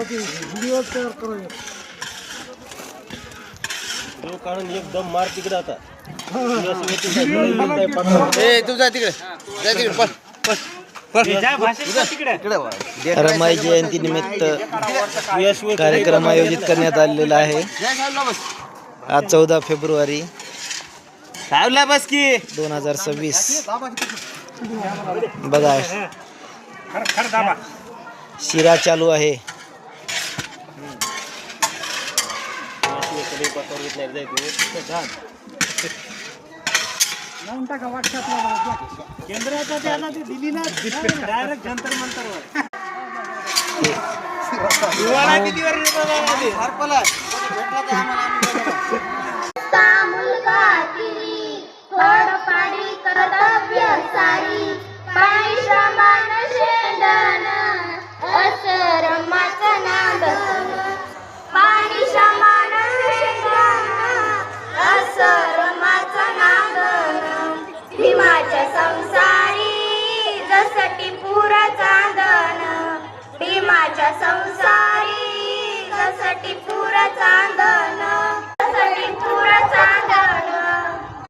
Video तयार करायचे video काढून एकदम मार तिकडे आता ए तू जा तिकडे रमाई जयंती निमित्त कार्यक्रम आयोजित करण्यात आलेला आहे आज 14 फेब्रुवारी 2026. बघा शिरा चालू आहे. केंद्राचा त्याला ती दिली ना डायरेक्ट जंतर मंतरवर पाडी कर्तव्य सारी पायी श्रमान शेंदन असरमाचा नाद पाणी श्रमान शेंदन असरमाचा नादन भीमाच्या संसारी जसटी पुरा चांदन भीमाच्या संसारी जसटी पुरा चांदन